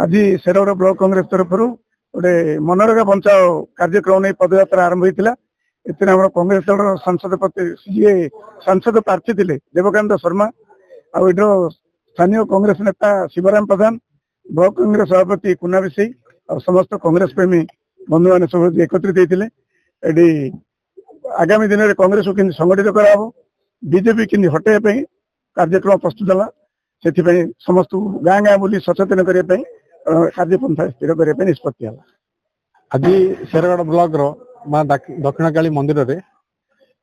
आज शेरगढ़ ब्लॉक कांग्रेस तरफ गोटे मनरेगा बचाओ कार्यक्रम नहीं पदयात्रा आरंभ होता है। कांग्रेस दल सांसद सांसद प्रार्थी थे देवकांत शर्मा आठ स्थानीय कांग्रेस नेता शिवराम प्रधान ब्लॉक कांग्रेस सभापति कुना विषय और समस्त कांग्रेस प्रेमी बंधु मैंने सब एकत्रित होते। आगामी दिन में कांग्रेस को किन संगठित कराव बीजेपी किन हटाइबा कार्यक्रम प्रस्तुत है से समस्त गाँ गाँ बुली सचेतन करने कार्यपंथा स्थिर करने निष्पत्ति है। आज शेरगढ़ ब्लॉक माँ दक्षिण काली मंदिर रे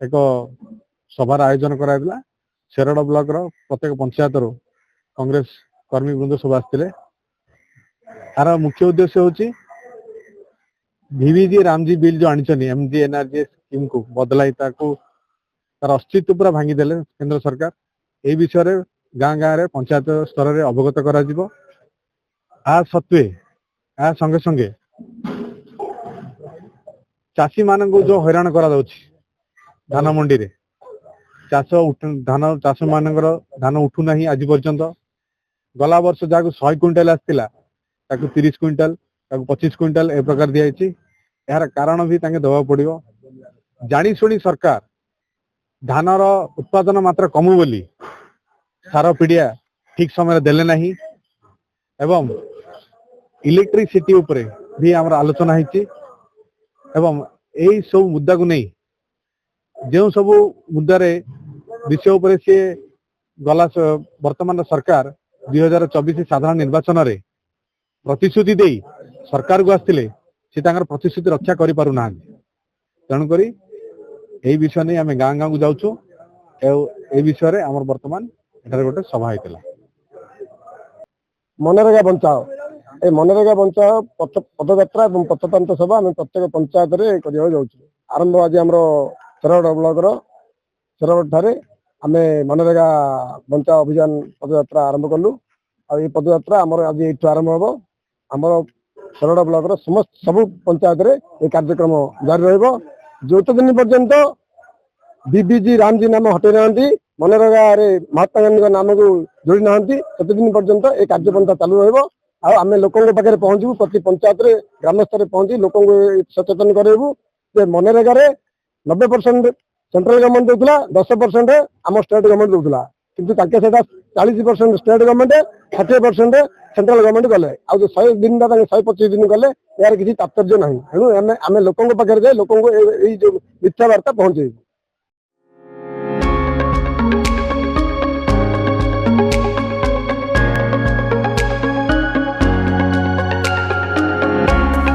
एक सभार आयोजन कराइला। शेरगढ़ ब्लॉक प्रत्येक पंचायत कांग्रेस कर्मी वृंद सब आसते। यार मुख्य उद्देश्य हूँ VVG रामजी बिल जो आनी MG NRG स्कीम को बदलाई तार अस्तित्व पूरा भांगीदेले केंद्र सरकार। ए विषय गाँ गाँ रे पंचायत स्तर में अवगत करा जिवो। आ सत्वे आ संगे संगे चाषी मान को जो हैरान करा धान मंडी रे धान चाष मान धान उठू ना आज पर्यंत। गला वर्ष जहाँ 100 क्विंटाल आसला 30 क्विंटाल 25 क्विंटाल ए प्रकार दिखाई। यार कारण भी दवा पड़ो जानी शुणी सरकार धानर उत्पादन मात्रा कमु बोली सार पीड़िया ठीक समय देले नहीं एवं इलेक्ट्रिसिटी उपरे भी आमर आलोचना होती एवं यही सब मुद्दा को नहीं जो सब मुद्दारे विषय उपरे सी गला वर्तमान सरकार 2024 साधारण निर्वाचन रे प्रतिश्रुति दे सरकार को आसते सी प्रतिश्रुति रक्षा कर पारु ना। तेणुक यही विषय नहीं आम गाँ गाँ को जाऊँ ए विषय रे आमर वर्तमान एठारे गोटे सभा होता मनरेगा बचाओ। ए मनरेगा बचाओ पदयात्रा और पथतंत्र सभा आम प्रत्येक पंचायत आरंभ आज आम शेरगढ़ ब्लॉक शेरगढ़ ठारे आम मनरेगा बचाओ अभियान पदयात्रा आरंभ कलु। आ पदयात्रा आम आज ये आरंभ हम आम शेरगढ़ ब्लॉक समस्त सब पंचायत ये कार्यक्रम जारी रहा जो दिन पर्यंत VVG रामजी नाम हटे ना मनरेगा महात्मा गांधी नाम को जोड़ी ना से दिन पर्यंत ये कार्यपंथा चालू रम लोकों पाखे पहुंचू प्रति पंचायत ग्राम स्तर पहुंची लोक सचेतन करेबू मनरेगा 90% सेंट्रल गवर्नमेंट दूसरा 10% आम स्टेट गवर्नमेंट दूसरा किंतु 40% स्टेट गवर्नमेंट 60% सेंट्रल गवर्नमेंट गले आ 100 दिन 125 दिन गले यार किसी तात्पर्य ना तेणु आम लोकों पाखे लोक मिथ्या वार्ता पहुंचेबू।